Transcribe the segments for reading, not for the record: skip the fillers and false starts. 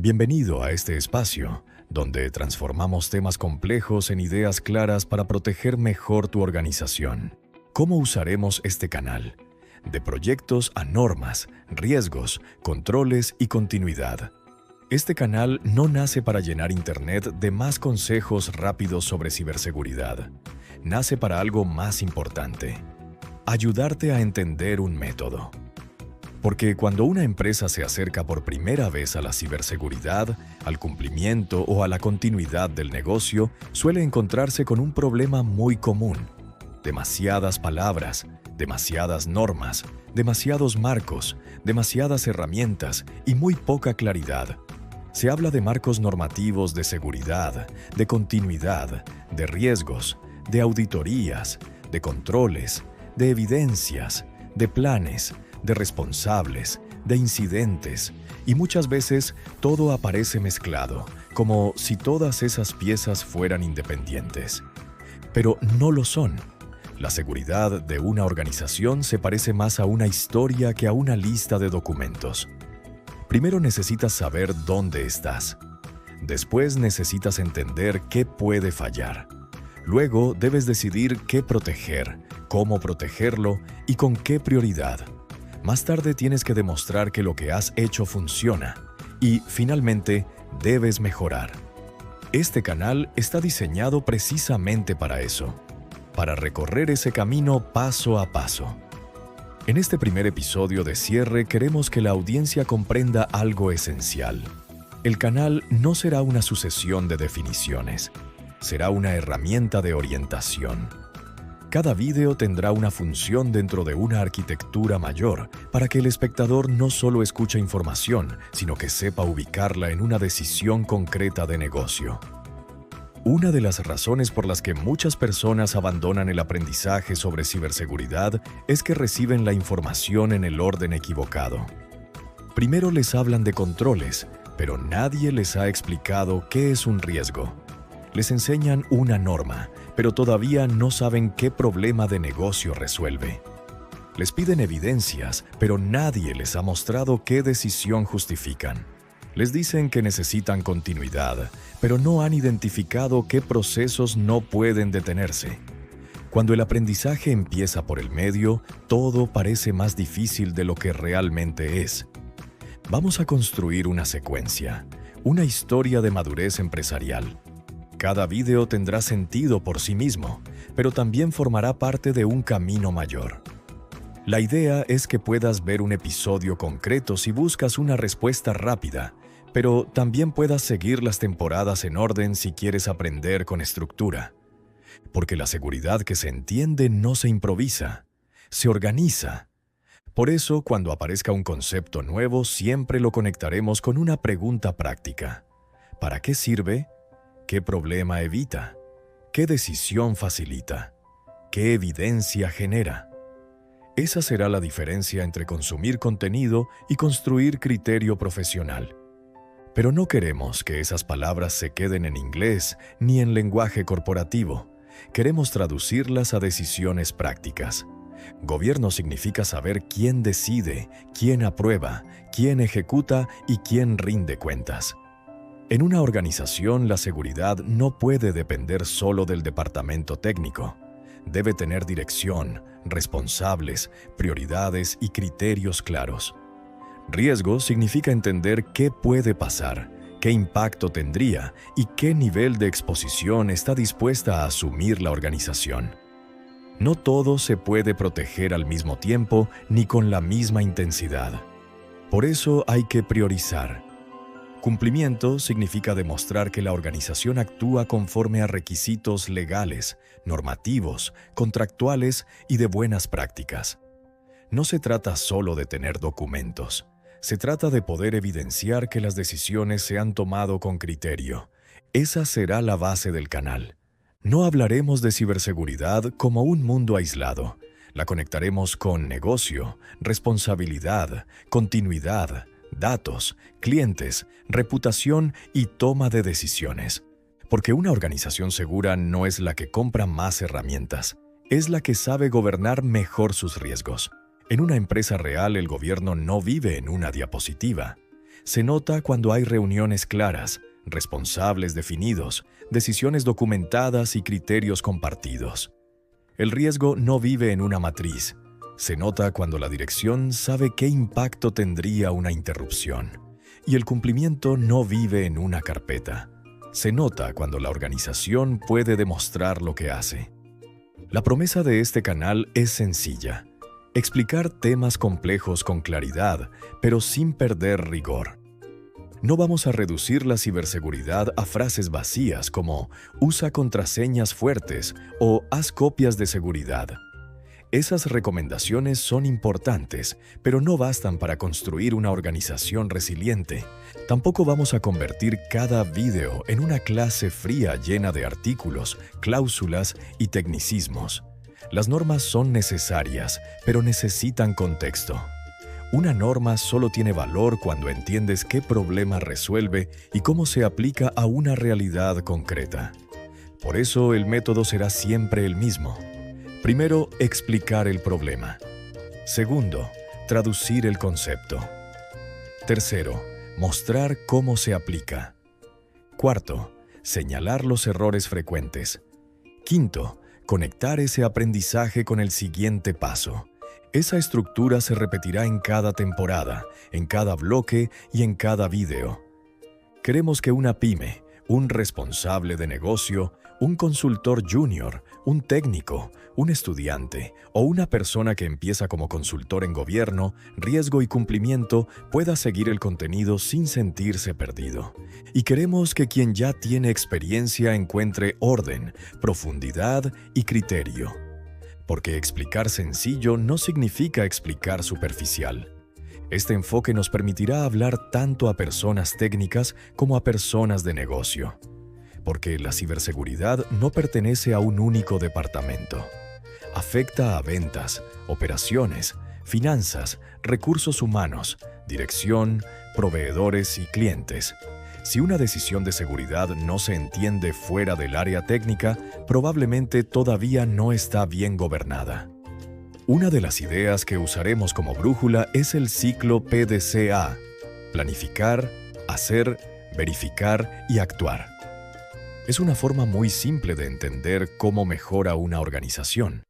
Bienvenido a este espacio, donde transformamos temas complejos en ideas claras para proteger mejor tu organización. ¿Cómo usaremos este canal? De proyectos a normas, riesgos, controles y continuidad. Este canal no nace para llenar Internet de más consejos rápidos sobre ciberseguridad. Nace para algo más importante: ayudarte a entender un método. Porque cuando una empresa se acerca por primera vez a la ciberseguridad, al cumplimiento o a la continuidad del negocio, suele encontrarse con un problema muy común: demasiadas palabras, demasiadas normas, demasiados marcos, demasiadas herramientas y muy poca claridad. Se habla de marcos normativos de seguridad, de continuidad, de riesgos, de auditorías, de controles, de evidencias, de planes, de responsables, de incidentes, y muchas veces todo aparece mezclado, como si todas esas piezas fueran independientes. Pero no lo son. La seguridad de una organización se parece más a una historia que a una lista de documentos. Primero necesitas saber dónde estás. Después necesitas entender qué puede fallar. Luego debes decidir qué proteger, cómo protegerlo y con qué prioridad. Más tarde tienes que demostrar que lo que has hecho funciona. Y, finalmente, debes mejorar. Este canal está diseñado precisamente para eso, para recorrer ese camino paso a paso. En este primer episodio de cierre queremos que la audiencia comprenda algo esencial. El canal no será una sucesión de definiciones, será una herramienta de orientación. Cada vídeo tendrá una función dentro de una arquitectura mayor para que el espectador no solo escuche información, sino que sepa ubicarla en una decisión concreta de negocio. Una de las razones por las que muchas personas abandonan el aprendizaje sobre ciberseguridad es que reciben la información en el orden equivocado. Primero les hablan de controles, pero nadie les ha explicado qué es un riesgo. Les enseñan una norma, pero todavía no saben qué problema de negocio resuelve. Les piden evidencias, pero nadie les ha mostrado qué decisión justifican. Les dicen que necesitan continuidad, pero no han identificado qué procesos no pueden detenerse. Cuando el aprendizaje empieza por el medio, todo parece más difícil de lo que realmente es. Vamos a construir una secuencia, una historia de madurez empresarial. Cada vídeo tendrá sentido por sí mismo, pero también formará parte de un camino mayor. La idea es que puedas ver un episodio concreto si buscas una respuesta rápida, pero también puedas seguir las temporadas en orden si quieres aprender con estructura. Porque la seguridad que se entiende no se improvisa, se organiza. Por eso, cuando aparezca un concepto nuevo, siempre lo conectaremos con una pregunta práctica. ¿Para qué sirve? ¿Qué problema evita? ¿Qué decisión facilita? ¿Qué evidencia genera? Esa será la diferencia entre consumir contenido y construir criterio profesional. Pero no queremos que esas palabras se queden en inglés ni en lenguaje corporativo. Queremos traducirlas a decisiones prácticas. Gobierno significa saber quién decide, quién aprueba, quién ejecuta y quién rinde cuentas. En una organización, la seguridad no puede depender solo del departamento técnico. Debe tener dirección, responsables, prioridades y criterios claros. Riesgo significa entender qué puede pasar, qué impacto tendría y qué nivel de exposición está dispuesta a asumir la organización. No todo se puede proteger al mismo tiempo ni con la misma intensidad. Por eso hay que priorizar. Cumplimiento significa demostrar que la organización actúa conforme a requisitos legales, normativos, contractuales y de buenas prácticas. No se trata solo de tener documentos. Se trata de poder evidenciar que las decisiones se han tomado con criterio. Esa será la base del canal. No hablaremos de ciberseguridad como un mundo aislado. La conectaremos con negocio, responsabilidad, continuidad, datos, clientes, reputación y toma de decisiones. Porque una organización segura no es la que compra más herramientas, es la que sabe gobernar mejor sus riesgos. En una empresa real, el gobierno no vive en una diapositiva. Se nota cuando hay reuniones claras, responsables definidos, decisiones documentadas y criterios compartidos. El riesgo no vive en una matriz. Se nota cuando la dirección sabe qué impacto tendría una interrupción. Y el cumplimiento no vive en una carpeta. Se nota cuando la organización puede demostrar lo que hace. La promesa de este canal es sencilla: explicar temas complejos con claridad, pero sin perder rigor. No vamos a reducir la ciberseguridad a frases vacías como «usa contraseñas fuertes» o «haz copias de seguridad». Esas recomendaciones son importantes, pero no bastan para construir una organización resiliente. Tampoco vamos a convertir cada video en una clase fría llena de artículos, cláusulas y tecnicismos. Las normas son necesarias, pero necesitan contexto. Una norma solo tiene valor cuando entiendes qué problema resuelve y cómo se aplica a una realidad concreta. Por eso el método será siempre el mismo. Primero, explicar el problema. Segundo, traducir el concepto. Tercero, mostrar cómo se aplica. Cuarto, señalar los errores frecuentes. Quinto, conectar ese aprendizaje con el siguiente paso. Esa estructura se repetirá en cada temporada, en cada bloque y en cada video. Queremos que una pyme, un responsable de negocio, un consultor junior, un técnico, un estudiante o una persona que empieza como consultor en gobierno, riesgo y cumplimiento pueda seguir el contenido sin sentirse perdido. Y queremos que quien ya tiene experiencia encuentre orden, profundidad y criterio. Porque explicar sencillo no significa explicar superficial. Este enfoque nos permitirá hablar tanto a personas técnicas como a personas de negocio. Porque la ciberseguridad no pertenece a un único departamento. Afecta a ventas, operaciones, finanzas, recursos humanos, dirección, proveedores y clientes. Si una decisión de seguridad no se entiende fuera del área técnica, probablemente todavía no está bien gobernada. Una de las ideas que usaremos como brújula es el ciclo PDCA: planificar, hacer, verificar y actuar. Es una forma muy simple de entender cómo mejora una organización.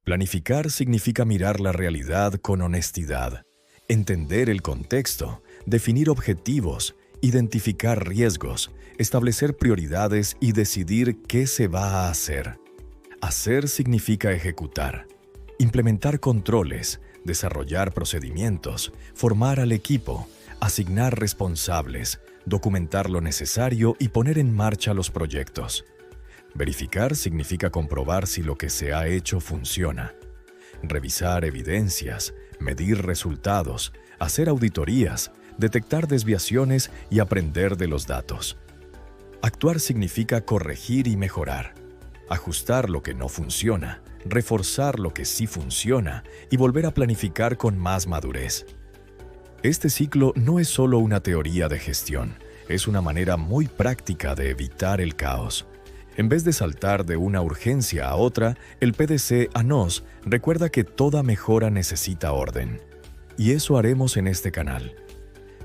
Planificar significa mirar la realidad con honestidad, entender el contexto, definir objetivos, identificar riesgos, establecer prioridades y decidir qué se va a hacer. Hacer significa ejecutar, implementar controles, desarrollar procedimientos, formar al equipo, asignar responsables, documentar lo necesario y poner en marcha los proyectos. Verificar significa comprobar si lo que se ha hecho funciona. Revisar evidencias, medir resultados, hacer auditorías, detectar desviaciones y aprender de los datos. Actuar significa corregir y mejorar, ajustar lo que no funciona, reforzar lo que sí funciona y volver a planificar con más madurez. Este ciclo no es solo una teoría de gestión, es una manera muy práctica de evitar el caos. En vez de saltar de una urgencia a otra, el PDCA nos recuerda que toda mejora necesita orden. Y eso haremos en este canal.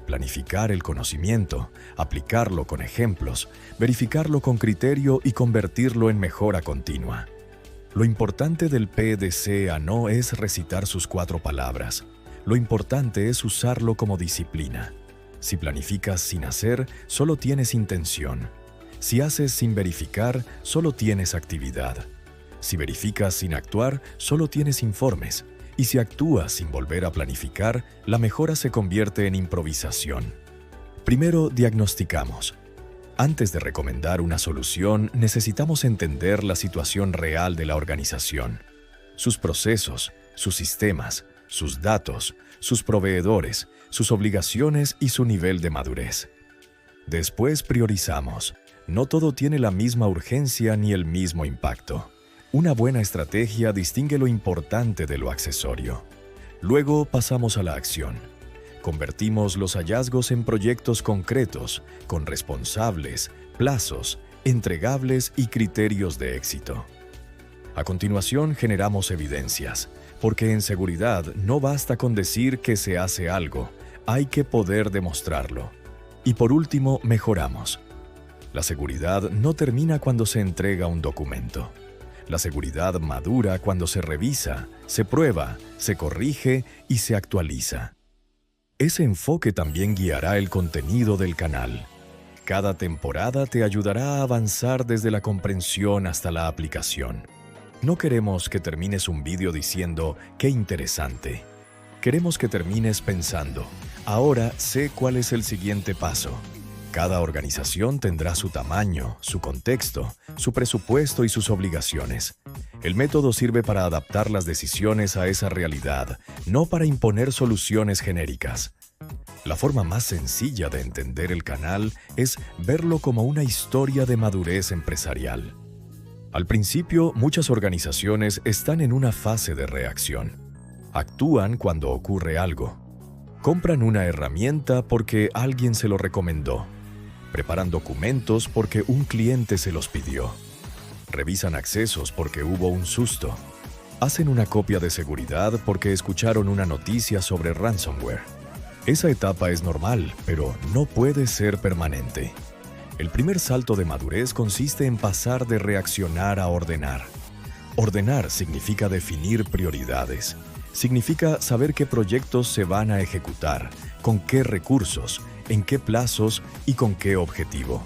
Planificar el conocimiento, aplicarlo con ejemplos, verificarlo con criterio y convertirlo en mejora continua. Lo importante del PDCA no es recitar sus 4 palabras. Lo importante es usarlo como disciplina. Si planificas sin hacer, solo tienes intención. Si haces sin verificar, solo tienes actividad. Si verificas sin actuar, solo tienes informes. Y si actúas sin volver a planificar, la mejora se convierte en improvisación. Primero, diagnosticamos. Antes de recomendar una solución, necesitamos entender la situación real de la organización. Sus procesos, sus sistemas, sus datos, sus proveedores, sus obligaciones y su nivel de madurez. Después priorizamos. No todo tiene la misma urgencia ni el mismo impacto. Una buena estrategia distingue lo importante de lo accesorio. Luego pasamos a la acción. Convertimos los hallazgos en proyectos concretos, con responsables, plazos, entregables y criterios de éxito. A continuación generamos evidencias, porque en seguridad no basta con decir que se hace algo, hay que poder demostrarlo. Y por último, mejoramos. La seguridad no termina cuando se entrega un documento. La seguridad madura cuando se revisa, se prueba, se corrige y se actualiza. Ese enfoque también guiará el contenido del canal. Cada temporada te ayudará a avanzar desde la comprensión hasta la aplicación. No queremos que termines un vídeo diciendo ¡qué interesante! Queremos que termines pensando, ahora sé cuál es el siguiente paso. Cada organización tendrá su tamaño, su contexto, su presupuesto y sus obligaciones. El método sirve para adaptar las decisiones a esa realidad, no para imponer soluciones genéricas. La forma más sencilla de entender el canal es verlo como una historia de madurez empresarial. Al principio, muchas organizaciones están en una fase de reacción. Actúan cuando ocurre algo. Compran una herramienta porque alguien se lo recomendó. Preparan documentos porque un cliente se los pidió. Revisan accesos porque hubo un susto. Hacen una copia de seguridad porque escucharon una noticia sobre ransomware. Esa etapa es normal, pero no puede ser permanente. El primer salto de madurez consiste en pasar de reaccionar a ordenar. Ordenar significa definir prioridades. Significa saber qué proyectos se van a ejecutar, con qué recursos, en qué plazos y con qué objetivo.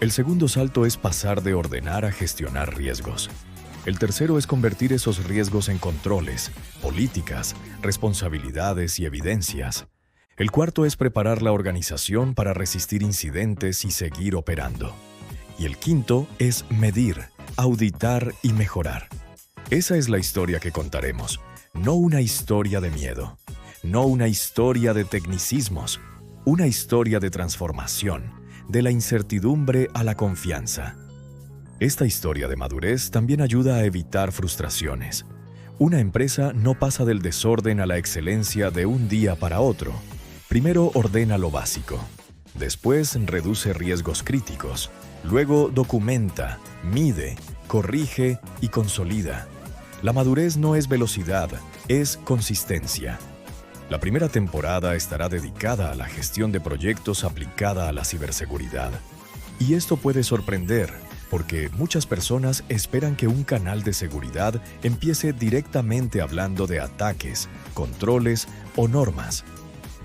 El segundo salto es pasar de ordenar a gestionar riesgos. El tercero es convertir esos riesgos en controles, políticas, responsabilidades y evidencias. El cuarto es preparar la organización para resistir incidentes y seguir operando. Y el quinto es medir, auditar y mejorar. Esa es la historia que contaremos, no una historia de miedo, no una historia de tecnicismos, una historia de transformación, de la incertidumbre a la confianza. Esta historia de madurez también ayuda a evitar frustraciones. Una empresa no pasa del desorden a la excelencia de un día para otro. Primero ordena lo básico, después reduce riesgos críticos, luego documenta, mide, corrige y consolida. La madurez no es velocidad, es consistencia. La primera temporada estará dedicada a la gestión de proyectos aplicada a la ciberseguridad. Y esto puede sorprender, porque muchas personas esperan que un canal de seguridad empiece directamente hablando de ataques, controles o normas.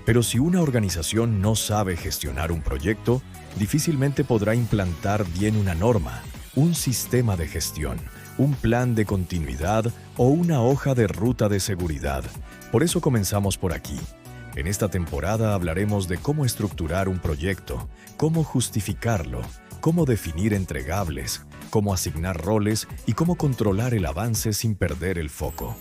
Pero si una organización no sabe gestionar un proyecto, difícilmente podrá implantar bien una norma, un sistema de gestión, un plan de continuidad o una hoja de ruta de seguridad. Por eso comenzamos por aquí. En esta temporada hablaremos de cómo estructurar un proyecto, cómo justificarlo, cómo definir entregables, cómo asignar roles y cómo controlar el avance sin perder el foco.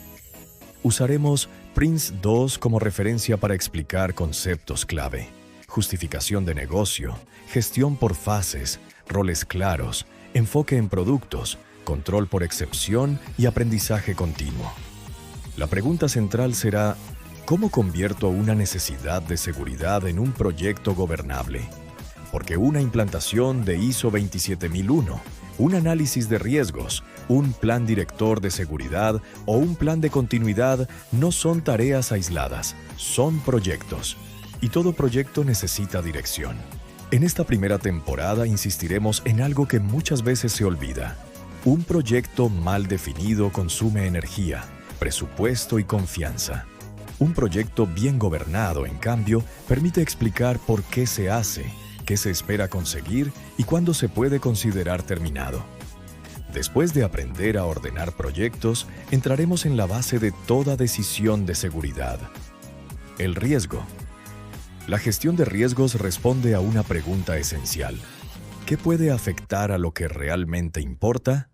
Usaremos PRINCE2 como referencia para explicar conceptos clave: justificación de negocio, gestión por fases, roles claros, enfoque en productos, control por excepción y aprendizaje continuo. La pregunta central será: ¿cómo convierto una necesidad de seguridad en un proyecto gobernable? Porque una implantación de ISO 27001, un análisis de riesgos, un plan director de seguridad o un plan de continuidad no son tareas aisladas, son proyectos. Y todo proyecto necesita dirección. En esta primera temporada insistiremos en algo que muchas veces se olvida. Un proyecto mal definido consume energía, presupuesto y confianza. Un proyecto bien gobernado, en cambio, permite explicar por qué se hace, qué se espera conseguir y cuándo se puede considerar terminado. Después de aprender a ordenar proyectos, entraremos en la base de toda decisión de seguridad: el riesgo. La gestión de riesgos responde a una pregunta esencial: ¿qué puede afectar a lo que realmente importa?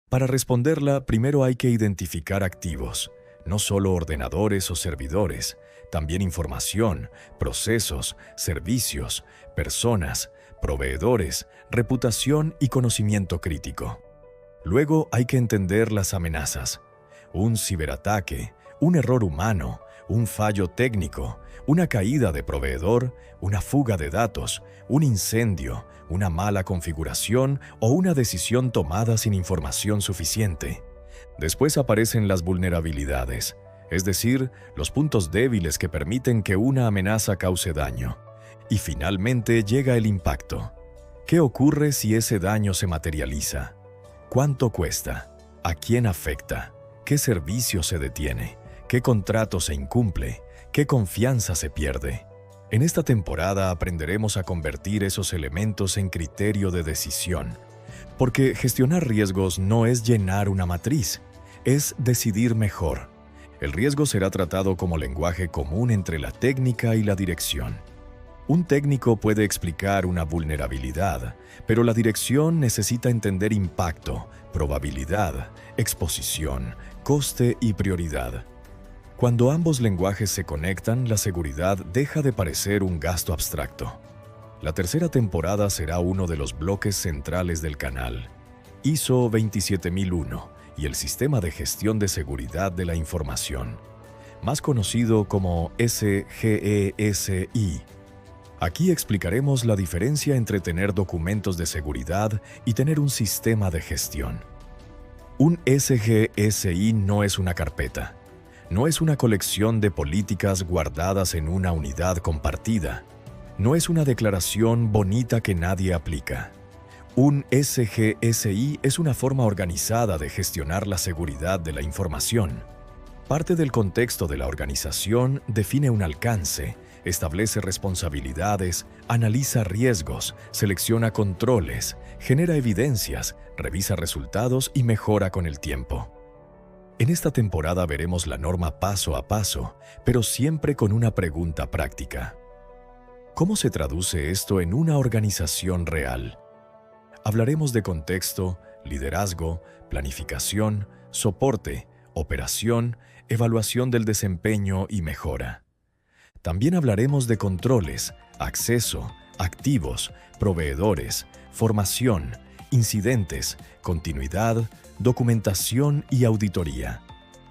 Para responderla, primero hay que identificar activos, no solo ordenadores o servidores, también información, procesos, servicios, personas, proveedores, reputación y conocimiento crítico. Luego hay que entender las amenazas: un ciberataque, un error humano, un fallo técnico, una caída de proveedor, una fuga de datos, un incendio, una mala configuración o una decisión tomada sin información suficiente. Después aparecen las vulnerabilidades, es decir, los puntos débiles que permiten que una amenaza cause daño. Y finalmente llega el impacto. ¿Qué ocurre si ese daño se materializa? ¿Cuánto cuesta? ¿A quién afecta? ¿Qué servicio se detiene? ¿Qué contrato se incumple? ¿Qué confianza se pierde? En esta temporada aprenderemos a convertir esos elementos en criterio de decisión, porque gestionar riesgos no es llenar una matriz, es decidir mejor. El riesgo será tratado como lenguaje común entre la técnica y la dirección. Un técnico puede explicar una vulnerabilidad, pero la dirección necesita entender impacto, probabilidad, exposición, coste y prioridad. Cuando ambos lenguajes se conectan, la seguridad deja de parecer un gasto abstracto. La tercera temporada será uno de los bloques centrales del canal, ISO 27001 y el Sistema de Gestión de Seguridad de la Información, más conocido como SGESI. Aquí explicaremos la diferencia entre tener documentos de seguridad y tener un sistema de gestión. Un SGESI no es una carpeta. No es una colección de políticas guardadas en una unidad compartida. No es una declaración bonita que nadie aplica. Un SGSI es una forma organizada de gestionar la seguridad de la información. Parte del contexto de la organización define un alcance, establece responsabilidades, analiza riesgos, selecciona controles, genera evidencias, revisa resultados y mejora con el tiempo. En esta temporada veremos la norma paso a paso, pero siempre con una pregunta práctica. ¿Cómo se traduce esto en una organización real? Hablaremos de contexto, liderazgo, planificación, soporte, operación, evaluación del desempeño y mejora. También hablaremos de controles, acceso, activos, proveedores, formación, incidentes, continuidad, documentación y auditoría.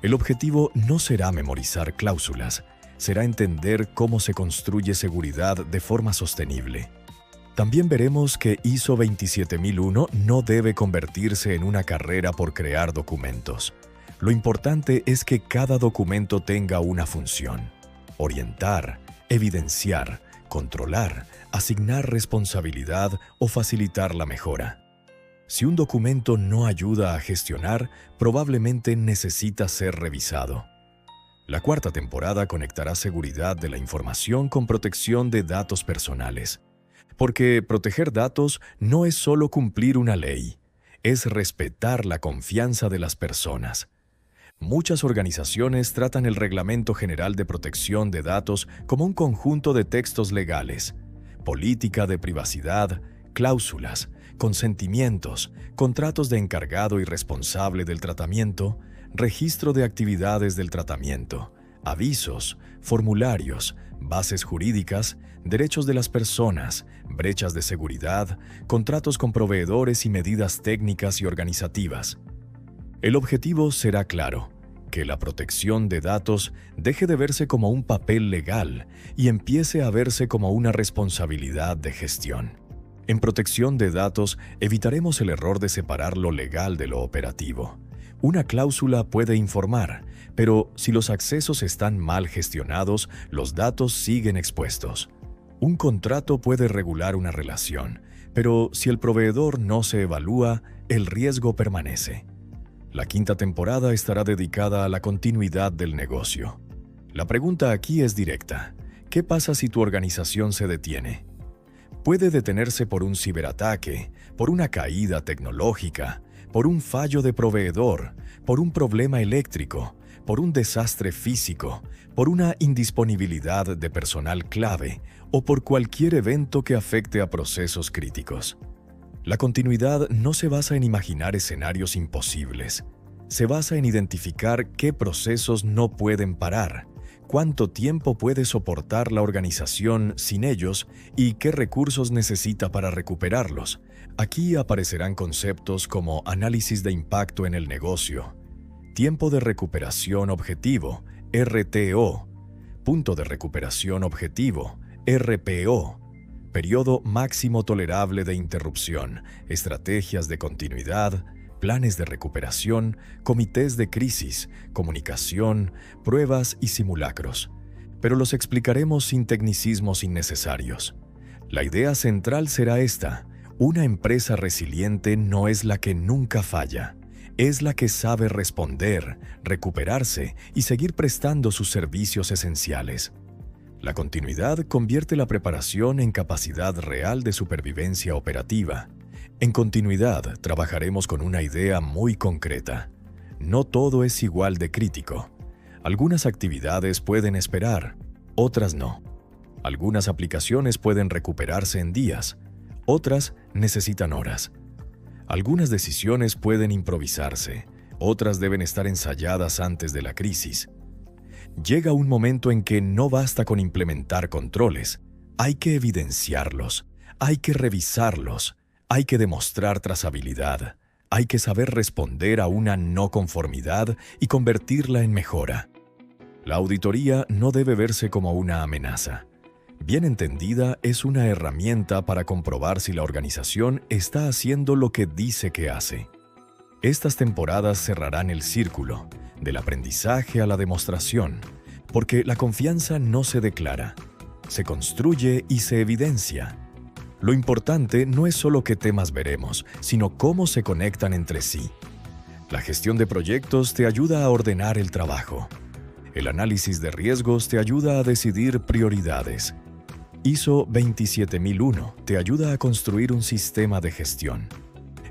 El objetivo no será memorizar cláusulas, será entender cómo se construye seguridad de forma sostenible. También veremos que ISO 27001 no debe convertirse en una carrera por crear documentos. Lo importante es que cada documento tenga una función: orientar, evidenciar, controlar, asignar responsabilidad o facilitar la mejora. Si un documento no ayuda a gestionar, probablemente necesita ser revisado. La cuarta temporada conectará seguridad de la información con protección de datos personales. Porque proteger datos no es solo cumplir una ley, es respetar la confianza de las personas. Muchas organizaciones tratan el Reglamento General de Protección de Datos como un conjunto de textos legales, política de privacidad, cláusulas, consentimientos, contratos de encargado y responsable del tratamiento, registro de actividades del tratamiento, avisos, formularios, bases jurídicas, derechos de las personas, brechas de seguridad, contratos con proveedores y medidas técnicas y organizativas. El objetivo será claro: que la protección de datos deje de verse como un papel legal y empiece a verse como una responsabilidad de gestión. En protección de datos evitaremos el error de separar lo legal de lo operativo. Una cláusula puede informar, pero si los accesos están mal gestionados, los datos siguen expuestos. Un contrato puede regular una relación, pero si el proveedor no se evalúa, el riesgo permanece. La quinta temporada estará dedicada a la continuidad del negocio. La pregunta aquí es directa: ¿qué pasa si tu organización se detiene? Puede detenerse por un ciberataque, por una caída tecnológica, por un fallo de proveedor, por un problema eléctrico, por un desastre físico, por una indisponibilidad de personal clave o por cualquier evento que afecte a procesos críticos. La continuidad no se basa en imaginar escenarios imposibles. Se basa en identificar qué procesos no pueden parar, cuánto tiempo puede soportar la organización sin ellos y qué recursos necesita para recuperarlos. Aquí aparecerán conceptos como análisis de impacto en el negocio, tiempo de recuperación objetivo, RTO, punto de recuperación objetivo, RPO, periodo máximo tolerable de interrupción, estrategias de continuidad, planes de recuperación, comités de crisis, comunicación, pruebas y simulacros. Pero los explicaremos sin tecnicismos innecesarios. La idea central será esta: una empresa resiliente no es la que nunca falla, es la que sabe responder, recuperarse y seguir prestando sus servicios esenciales. La continuidad convierte la preparación en capacidad real de supervivencia operativa. En continuidad, trabajaremos con una idea muy concreta. No todo es igual de crítico. Algunas actividades pueden esperar, otras no. Algunas aplicaciones pueden recuperarse en días, otras necesitan horas. Algunas decisiones pueden improvisarse, otras deben estar ensayadas antes de la crisis. Llega un momento en que no basta con implementar controles, hay que evidenciarlos, hay que revisarlos, hay que demostrar trazabilidad, hay que saber responder a una no conformidad y convertirla en mejora. La auditoría no debe verse como una amenaza. Bien entendida, es una herramienta para comprobar si la organización está haciendo lo que dice que hace. Estas temporadas cerrarán el círculo, del aprendizaje a la demostración, porque la confianza no se declara, se construye y se evidencia. Lo importante no es solo qué temas veremos, sino cómo se conectan entre sí. La gestión de proyectos te ayuda a ordenar el trabajo. El análisis de riesgos te ayuda a decidir prioridades. ISO 27001 te ayuda a construir un sistema de gestión.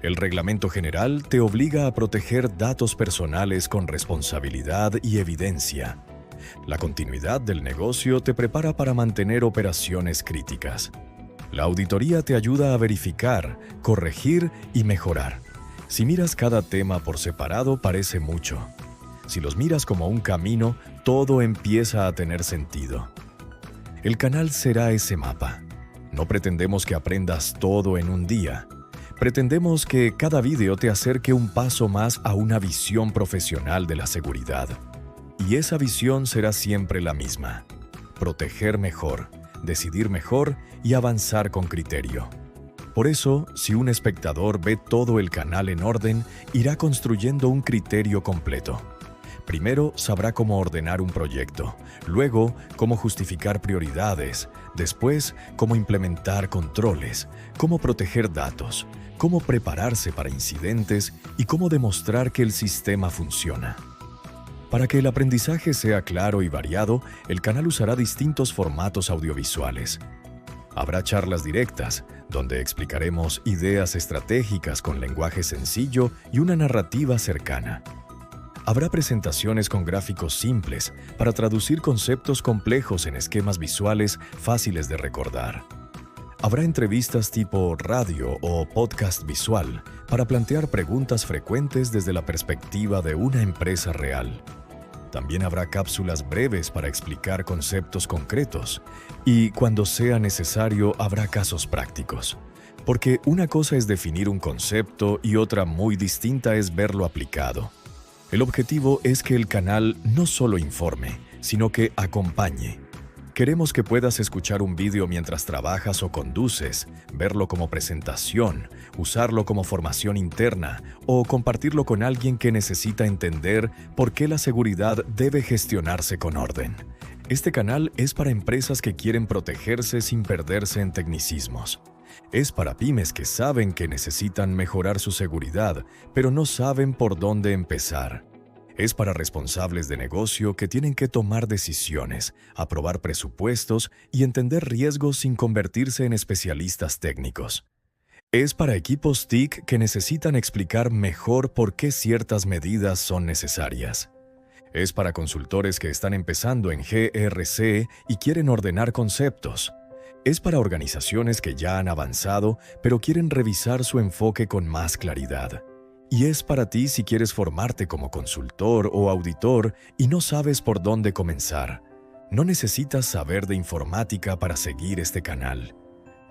El Reglamento General te obliga a proteger datos personales con responsabilidad y evidencia. La continuidad del negocio te prepara para mantener operaciones críticas. La auditoría te ayuda a verificar, corregir y mejorar. Si miras cada tema por separado, parece mucho. Si los miras como un camino, todo empieza a tener sentido. El canal será ese mapa. No pretendemos que aprendas todo en un día. Pretendemos que cada vídeo te acerque un paso más a una visión profesional de la seguridad. Y esa visión será siempre la misma: proteger mejor, decidir mejor y avanzar con criterio. Por eso, si un espectador ve todo el canal en orden, irá construyendo un criterio completo. Primero sabrá cómo ordenar un proyecto, luego cómo justificar prioridades, después cómo implementar controles, cómo proteger datos, cómo prepararse para incidentes y cómo demostrar que el sistema funciona. Para que el aprendizaje sea claro y variado, el canal usará distintos formatos audiovisuales. Habrá charlas directas, donde explicaremos ideas estratégicas con lenguaje sencillo y una narrativa cercana. Habrá presentaciones con gráficos simples para traducir conceptos complejos en esquemas visuales fáciles de recordar. Habrá entrevistas tipo radio o podcast visual para plantear preguntas frecuentes desde la perspectiva de una empresa real. También habrá cápsulas breves para explicar conceptos concretos y, cuando sea necesario, habrá casos prácticos. Porque una cosa es definir un concepto y otra muy distinta es verlo aplicado. El objetivo es que el canal no solo informe, sino que acompañe. Queremos que puedas escuchar un vídeo mientras trabajas o conduces, verlo como presentación, usarlo como formación interna o compartirlo con alguien que necesita entender por qué la seguridad debe gestionarse con orden. Este canal es para empresas que quieren protegerse sin perderse en tecnicismos. Es para pymes que saben que necesitan mejorar su seguridad, pero no saben por dónde empezar. Es para responsables de negocio que tienen que tomar decisiones, aprobar presupuestos y entender riesgos sin convertirse en especialistas técnicos. Es para equipos TIC que necesitan explicar mejor por qué ciertas medidas son necesarias. Es para consultores que están empezando en GRC y quieren ordenar conceptos. Es para organizaciones que ya han avanzado, pero quieren revisar su enfoque con más claridad. Y es para ti si quieres formarte como consultor o auditor y no sabes por dónde comenzar. No necesitas saber de informática para seguir este canal.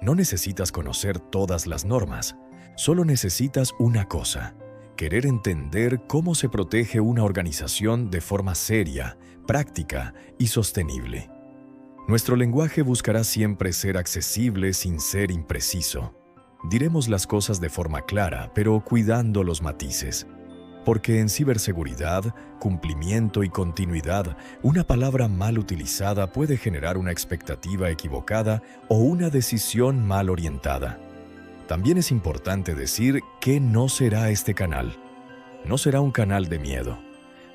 No necesitas conocer todas las normas. Solo necesitas una cosa: querer entender cómo se protege una organización de forma seria, práctica y sostenible. Nuestro lenguaje buscará siempre ser accesible sin ser impreciso. Diremos las cosas de forma clara, pero cuidando los matices. Porque en ciberseguridad, cumplimiento y continuidad, una palabra mal utilizada puede generar una expectativa equivocada o una decisión mal orientada. También es importante decir que no será este canal. No será un canal de miedo.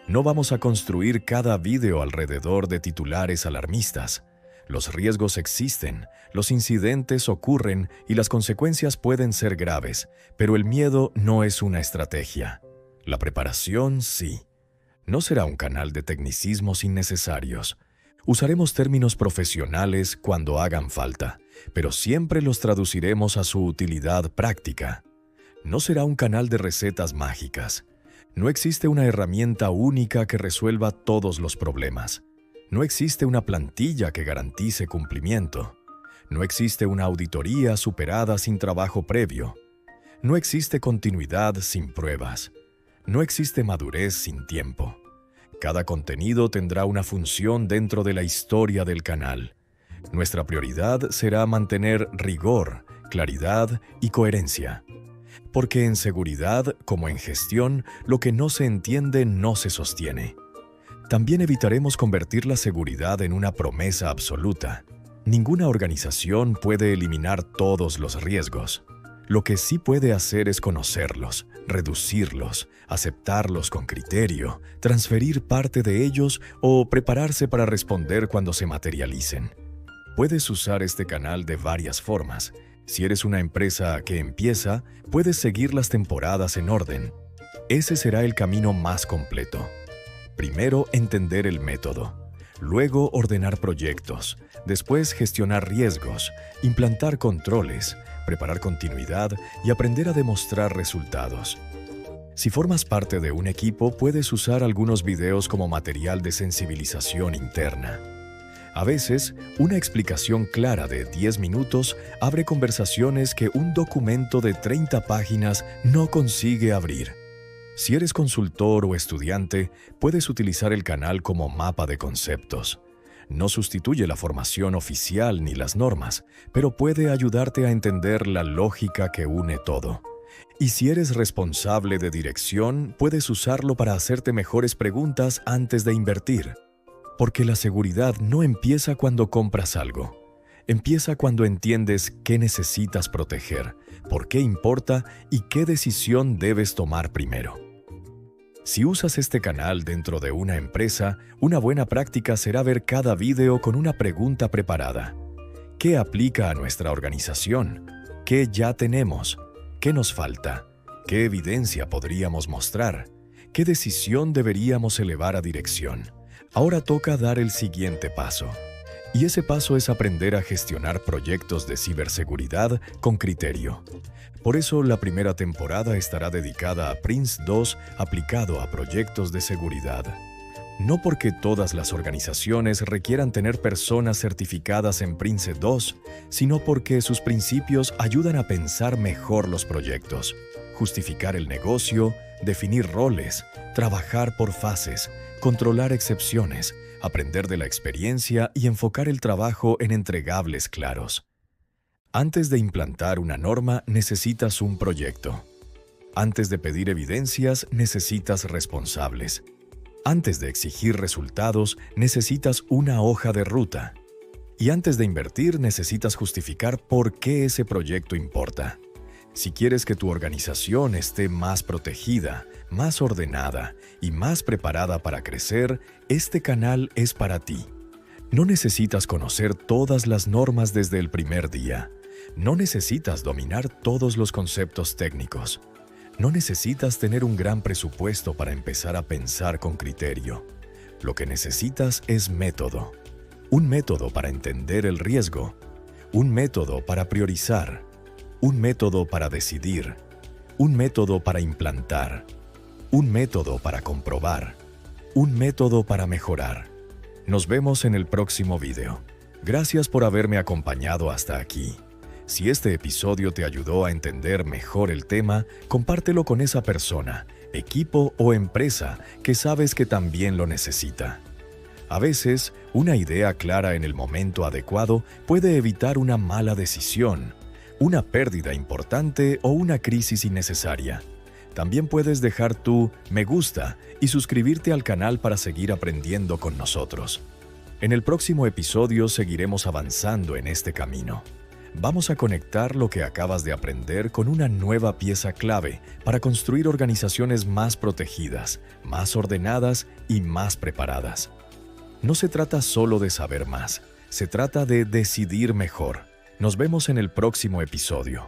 No vamos a construir cada video alrededor de titulares alarmistas. Los riesgos existen, los incidentes ocurren y las consecuencias pueden ser graves, pero el miedo no es una estrategia. La preparación, sí. No será un canal de tecnicismos innecesarios. Usaremos términos profesionales cuando hagan falta, pero siempre los traduciremos a su utilidad práctica. No será un canal de recetas mágicas. No existe una herramienta única que resuelva todos los problemas. No existe una plantilla que garantice cumplimiento. No existe una auditoría superada sin trabajo previo. No existe continuidad sin pruebas. No existe madurez sin tiempo. Cada contenido tendrá una función dentro de la historia del canal. Nuestra prioridad será mantener rigor, claridad y coherencia. Porque en seguridad, como en gestión, lo que no se entiende no se sostiene. También evitaremos convertir la seguridad en una promesa absoluta. Ninguna organización puede eliminar todos los riesgos. Lo que sí puede hacer es conocerlos, reducirlos, aceptarlos con criterio, transferir parte de ellos o prepararse para responder cuando se materialicen. Puedes usar este canal de varias formas. Si eres una empresa que empieza, puedes seguir las temporadas en orden. Ese será el camino más completo. Primero, entender el método. Luego, ordenar proyectos. Después, gestionar riesgos, implantar controles, preparar continuidad y aprender a demostrar resultados. Si formas parte de un equipo, puedes usar algunos videos como material de sensibilización interna. A veces, una explicación clara de 10 minutos abre conversaciones que un documento de 30 páginas no consigue abrir. Si eres consultor o estudiante, puedes utilizar el canal como mapa de conceptos. No sustituye la formación oficial ni las normas, pero puede ayudarte a entender la lógica que une todo. Y si eres responsable de dirección, puedes usarlo para hacerte mejores preguntas antes de invertir. Porque la seguridad no empieza cuando compras algo. Empieza cuando entiendes qué necesitas proteger, por qué importa y qué decisión debes tomar primero. Si usas este canal dentro de una empresa, una buena práctica será ver cada video con una pregunta preparada. ¿Qué aplica a nuestra organización? ¿Qué ya tenemos? ¿Qué nos falta? ¿Qué evidencia podríamos mostrar? ¿Qué decisión deberíamos elevar a dirección? Ahora toca dar el siguiente paso. Y ese paso es aprender a gestionar proyectos de ciberseguridad con criterio. Por eso, la primera temporada estará dedicada a Prince2 aplicado a proyectos de seguridad. No porque todas las organizaciones requieran tener personas certificadas en Prince2, sino porque sus principios ayudan a pensar mejor los proyectos, justificar el negocio, definir roles, trabajar por fases, controlar excepciones, aprender de la experiencia y enfocar el trabajo en entregables claros. Antes de implantar una norma, necesitas un proyecto. Antes de pedir evidencias, necesitas responsables. Antes de exigir resultados, necesitas una hoja de ruta. Y antes de invertir, necesitas justificar por qué ese proyecto importa. Si quieres que tu organización esté más protegida, más ordenada y más preparada para crecer, este canal es para ti. No necesitas conocer todas las normas desde el primer día. No necesitas dominar todos los conceptos técnicos. No necesitas tener un gran presupuesto para empezar a pensar con criterio. Lo que necesitas es método. Un método para entender el riesgo. Un método para priorizar. Un método para decidir. Un método para implantar. Un método para comprobar. Un método para mejorar. Nos vemos en el próximo video. Gracias por haberme acompañado hasta aquí. Si este episodio te ayudó a entender mejor el tema, compártelo con esa persona, equipo o empresa que sabes que también lo necesita. A veces, una idea clara en el momento adecuado puede evitar una mala decisión. una pérdida importante o una crisis innecesaria. También puedes dejar tu me gusta y suscribirte al canal para seguir aprendiendo con nosotros. En el próximo episodio seguiremos avanzando en este camino. Vamos a conectar lo que acabas de aprender con una nueva pieza clave para construir organizaciones más protegidas, más ordenadas y más preparadas. No se trata solo de saber más, se trata de decidir mejor. Nos vemos en el próximo episodio.